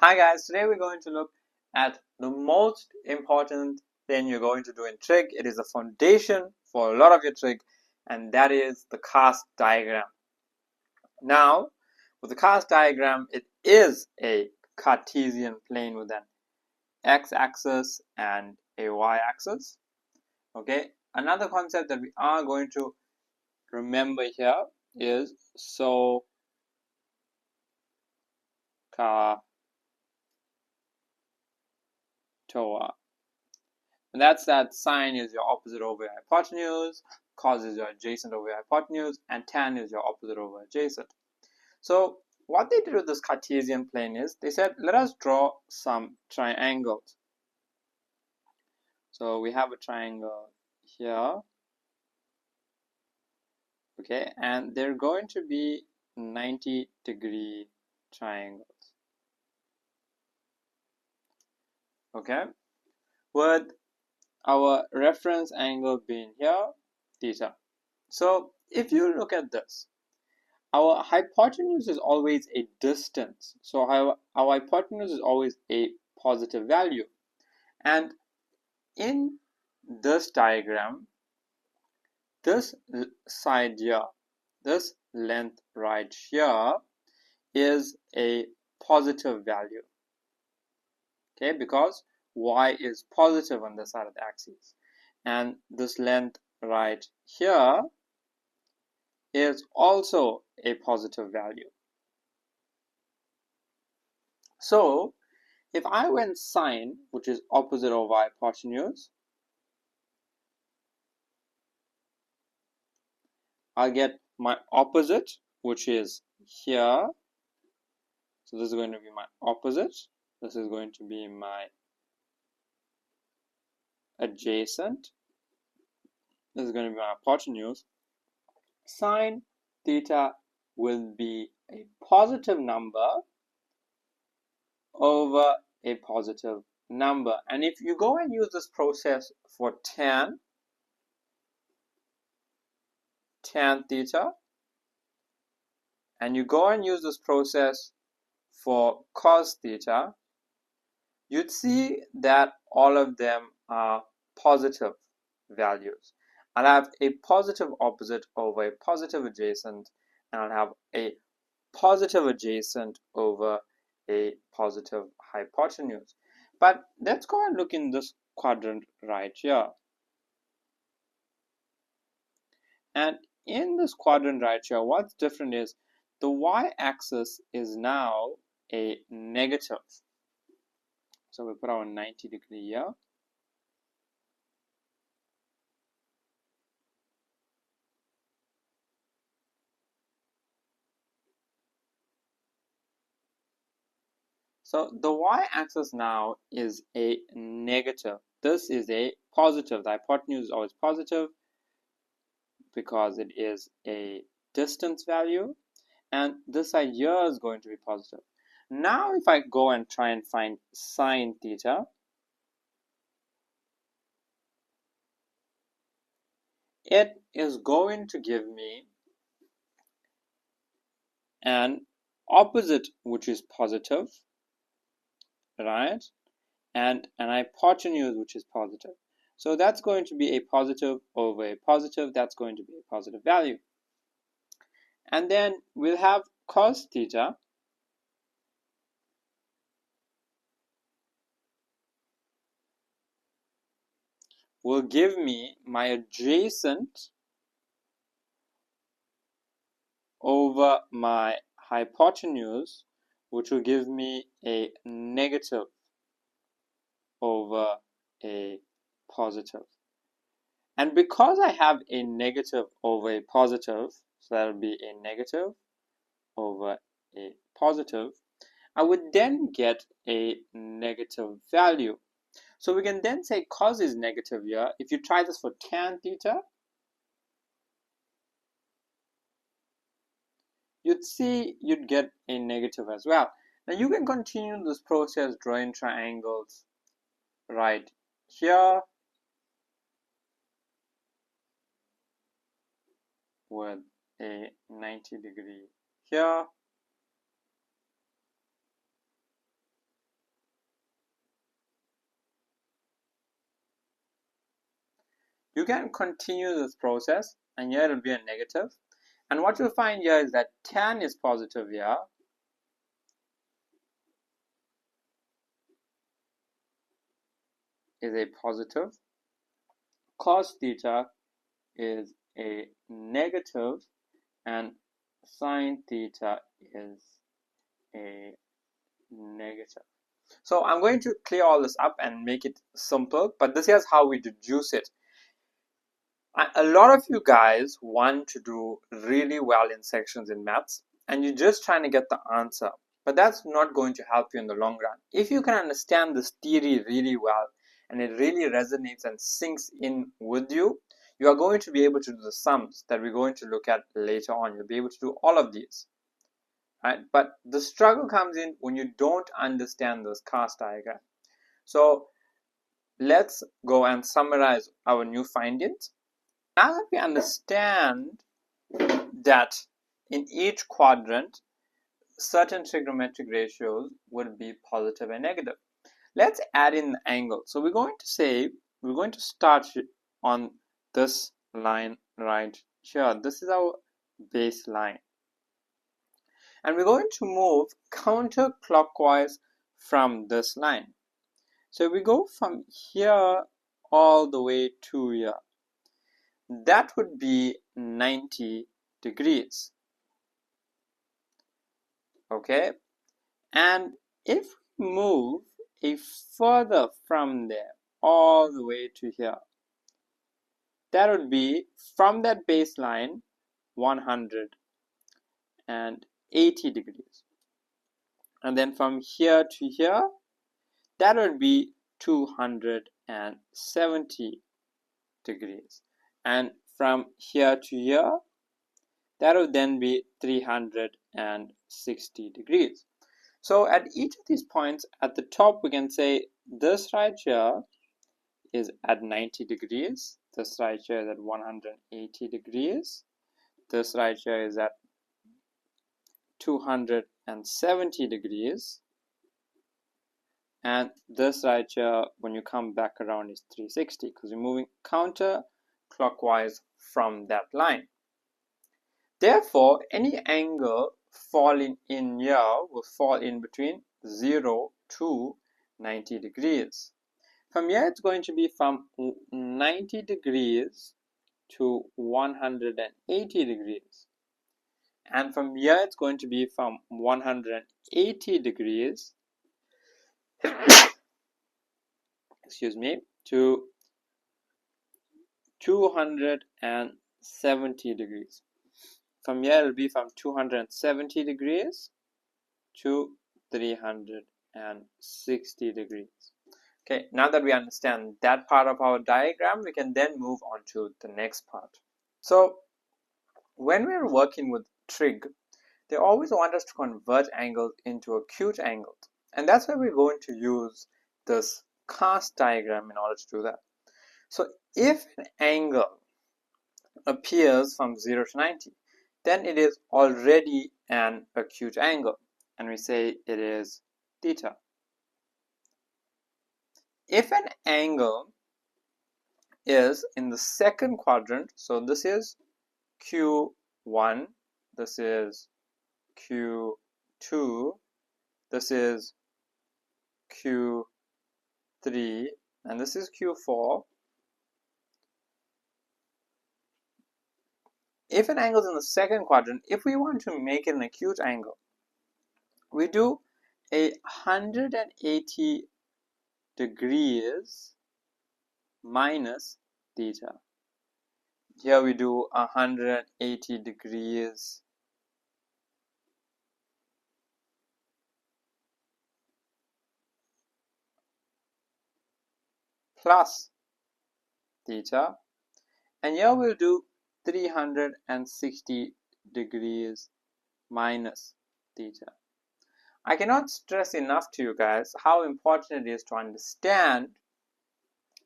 Hi guys, today we're going to look at the most important thing you're going to do in trig. It is the foundation for a lot of your trig, and that is the cast diagram. Now, with the cast diagram, it is a Cartesian plane with an x-axis and a y-axis. Okay, another concept that we are going to remember here is SOHCAHTOA. And that's that sine is your opposite over your hypotenuse, cos is your adjacent over your hypotenuse, and tan is your opposite over adjacent. So what they did with this Cartesian plane is they said, let us draw some triangles. So we have a triangle here, okay, and they're going to be 90-degree triangles, okay, with our reference angle being here, theta. So if you look at this, our hypotenuse is always a distance. So our hypotenuse is always a positive value. And in this diagram, this side here, this length right here is a positive value. Okay, because y is positive on the side of the axis. And this length right here is also a positive value. So if I went sine, which is opposite over hypotenuse, I'll get my opposite, which is here. So this is going to be my opposite. This is going to be my adjacent. This is going to be my hypotenuse. Sine theta will be a positive number over a positive number. And if you go and use this process for tan theta, and you go and use this process for cos theta, you'd see that all of them are positive values. I'll have a positive opposite over a positive adjacent, and I'll have a positive adjacent over a positive hypotenuse. But let's go and look in this quadrant right here. And in this quadrant right here, what's different is the y-axis is now a negative. So we put our 90-degree here. So the y-axis now is a negative. This is a positive. The hypotenuse is always positive because it is a distance value. And this side here is going to be positive. Now if I go and try and find sine theta, it is going to give me an opposite which is positive, right, and an hypotenuse which is positive. So that's going to be a positive over a positive. That's going to be a positive value. And then we'll have cos theta will give me my adjacent over my hypotenuse, which will give me a negative over a positive. And because I have a negative over a positive, so that will be a negative over a positive, I would then get a negative value. So we can then say cos is negative here. If you try this for tan theta, you'd see you'd get a negative as well. Now you can continue this process drawing triangles right here with a 90-degree here, you can continue this process, and here it will be a negative. And what you'll find here is that tan is positive here, is a positive, cos theta is a negative, and sine theta is a negative. So I'm going to clear all this up and make it simple, but this is how we deduce it. A lot of you guys want to do really well in sections in maths, and you're just trying to get the answer, but that's not going to help you in the long run. If you can understand this theory really well and it really resonates and sinks in with you, you are going to be able to do the sums that we're going to look at later on. You'll be able to do all of these, right? But the struggle comes in when you don't understand this cast diagram. So let's go and summarize our new findings. Now that we understand that in each quadrant certain trigonometric ratios would be positive and negative, let's add in the angle. So we're going to start on this line right here. This is our baseline, and we're going to move counterclockwise from this line. So we go from here all the way to here. That would be 90 degrees. Okay, and if we move a further from there all the way to here, that would be from that baseline 180 degrees, and then from here to here, that would be 270 degrees, and from here to here, that would then be 360 degrees. So at each of these points at the top, we can say this right here is at 90 degrees, this right here is at 180 degrees, this right here is at 270 degrees, and this right here, when you come back around, is 360, because you're moving counterclockwise from that line. Therefore, any angle falling in here will fall in between 0 to 90 degrees. From here, it's going to be from 90 degrees to 180 degrees. And from here, it's going to be from 180 degrees excuse me, to 270 degrees. From here, it will be from 270 degrees to 360 degrees. Okay, now that we understand that part of our diagram, we can then move on to the next part. So when we're working with trig, they always want us to convert angles into acute angles, and that's why we're going to use this cast diagram in order to do that. So if an angle appears from 0 to 90, then it is already an acute angle, and we say it is theta. If an angle is in the second quadrant, so this is Q1, this is Q2, this is Q3, and this is Q4. If an angle is in the second quadrant, if we want to make it an acute angle, we do 180 degrees minus theta. Here we do 180 degrees plus theta, and here we'll do 360 degrees minus theta. I cannot stress enough to you guys how important it is to understand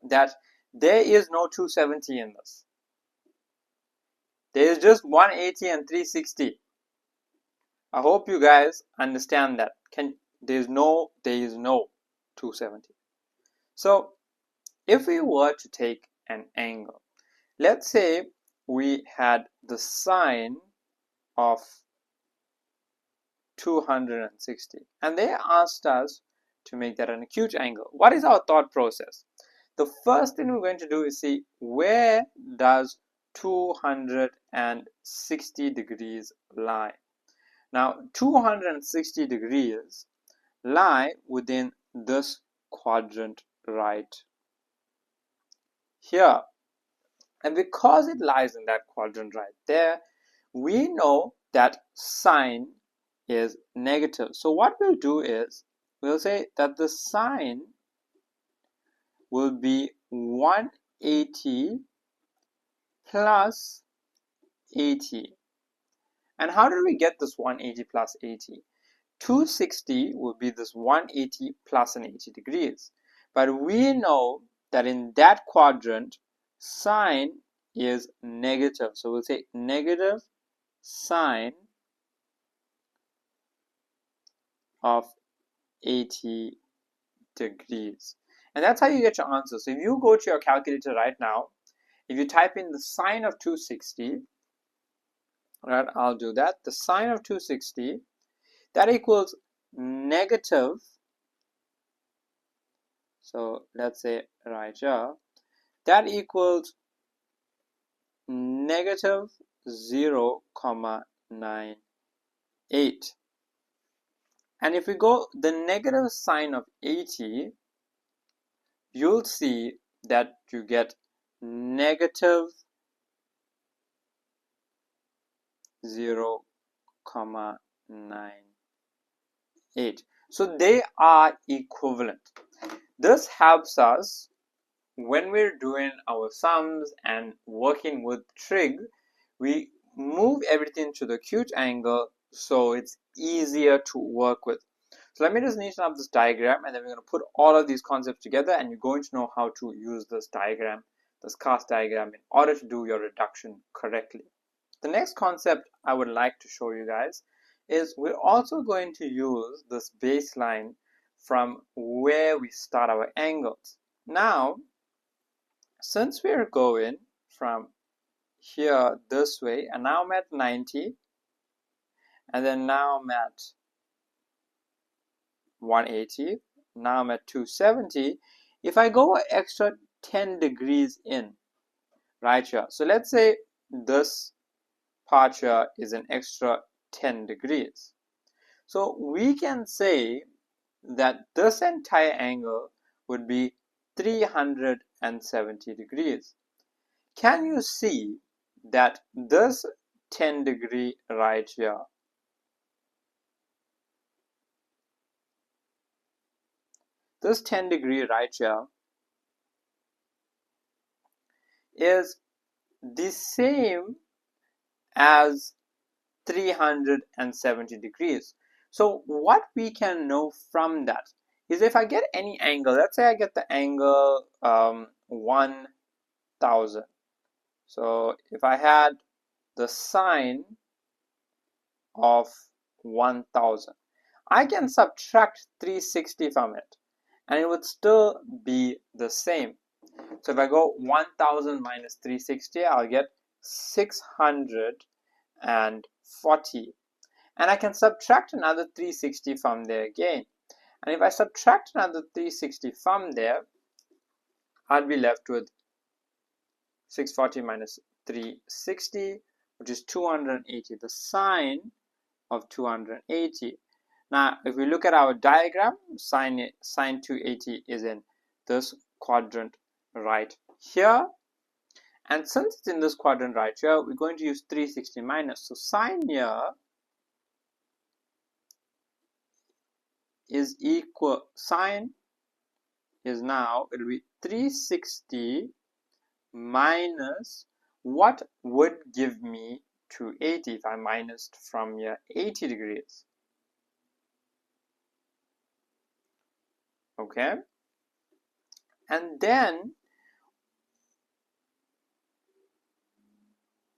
that there is no 270 in this. There is just 180 and 360. I hope you guys understand that. There is no 270. So if we were to take an angle, Let's say we had the sine of 260 and they asked us to make that an acute angle. What is our thought process? The first thing we're going to do is see where does 260 degrees lie. Now 260 degrees lie within this quadrant right here, and because it lies in that quadrant right there, we know that sine is negative. So what we'll do is we'll say that the sine will be 180 plus 80. And how did we get this 180 plus 80? 260 will be this 180 plus an 80 degrees. But we know that in that quadrant, sine is negative. So we'll say negative sine of 80 degrees. And that's how you get your answer. So if you go to your calculator right now, if you type in the sine of 260, right, I'll do that. The sine of 260, that equals negative, so let's say right here, that equals negative 0.98. And if we go the negative sine of 80, you'll see that you get negative 0.98. So they are equivalent. This helps us when we're doing our sums and working with trig. We move everything to the acute angle so it's easier to work with. So let me just neaten up this diagram, and then we're going to put all of these concepts together, and you're going to know how to use this diagram, this cast diagram, in order to do your reduction correctly. The next concept I would like to show you guys is we're also going to use this baseline from where we start our angles. Now, since we're going from here this way, and now I'm at 90, and then now I'm at 180, now I'm at 270. If I go an extra 10 degrees in right here, so let's say this part here is an extra 10 degrees. So we can say that this entire angle would be 370 degrees. Can you see that this 10 degree right here, this 10 degree right here is the same as 370 degrees. So what we can know from that is if I get any angle, let's say I get the angle 1000. So if I had the sine of 1000, I can subtract 360 from it and it would still be the same. So if I go 1000 minus 360, I'll get 640, and I can subtract another 360 from there again. And if I subtract another 360 from there, I'll be left with 640 minus 360, which is 280, the sine of 280. Now if we look at our diagram, sine 280 is in this quadrant right here, and since it's in this quadrant right here, we're going to use 360 minus. So sine here is equal, sine is now, it will be 360 minus what would give me 280 if I minused from here 80 degrees. Okay, and then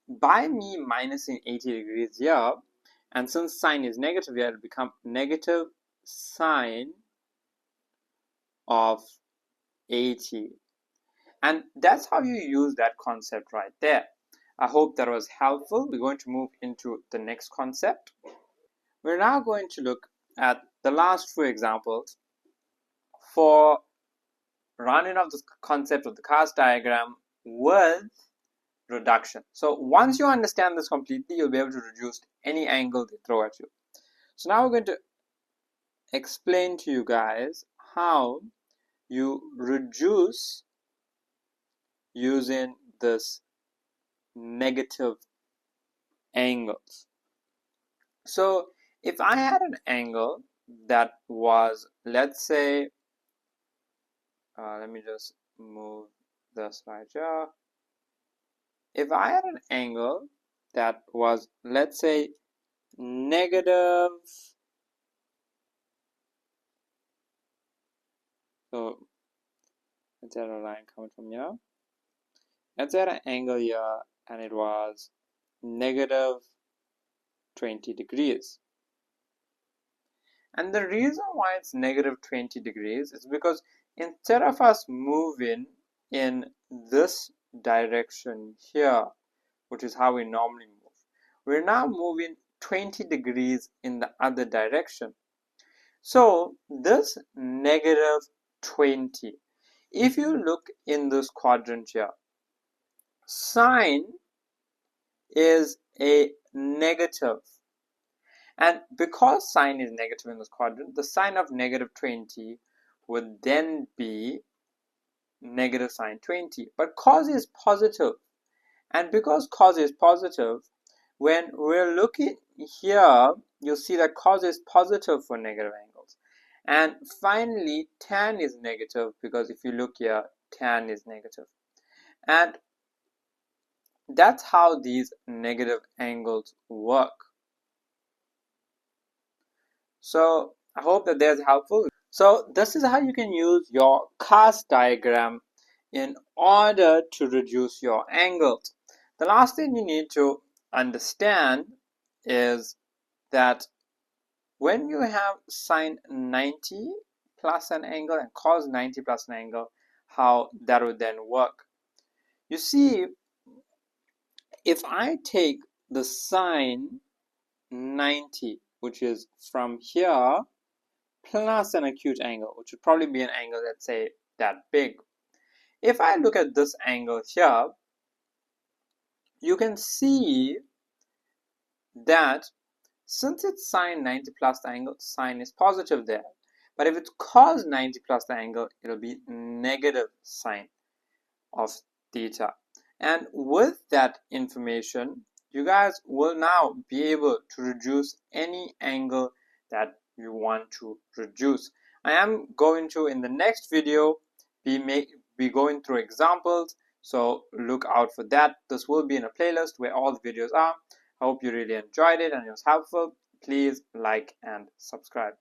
by me minusing 80 degrees here, and since sine is negative here, it will become negative sine of 80. And that's how you use that concept right there. I hope that was helpful. We're going to move into the next concept. We're now going to look at the last few examples for rounding off the concept of the cast diagram with reduction. So once you understand this completely, you'll be able to reduce any angle they throw at you. So now we're going to explain to you guys how you reduce using this negative angles. So if I had an angle that was, let's say, let me just move this right here. If I had an angle that was, let's say, negative, so let's add a line coming from here. Let's add an angle here, and it was negative 20 degrees. And the reason why it's negative 20 degrees is because instead of us moving in this direction here, which is how we normally move, we're now moving 20 degrees in the other direction. So this negative 20, if you look in this quadrant here, sine is a negative. And because sine is negative in this quadrant, the sine of negative 20 would then be negative sine 20. But cos is positive. And because cos is positive, when we're looking here, you'll see that cos is positive for negative angles. And finally, tan is negative because if you look here, tan is negative. And that's how these negative angles work. So I hope that that's helpful. So this is how you can use your cast diagram in order to reduce your angles. The last thing you need to understand is that when you have sine 90 plus an angle and cos 90 plus an angle, how that would then work. You see, if I take the sine 90, which is from here, plus an acute angle, which would probably be an angle, let's say, that big. If I look at this angle here, you can see that since it's sine 90 plus the angle, sine is positive there. But if it's cos 90 plus the angle, it'll be negative sine of theta. And with that information, you guys will now be able to reduce any angle that you want to reduce. I am going to, in the next video, be going through examples, so look out for that. This will be in a playlist where all the videos are. I hope you really enjoyed it and it was helpful. Please like and subscribe.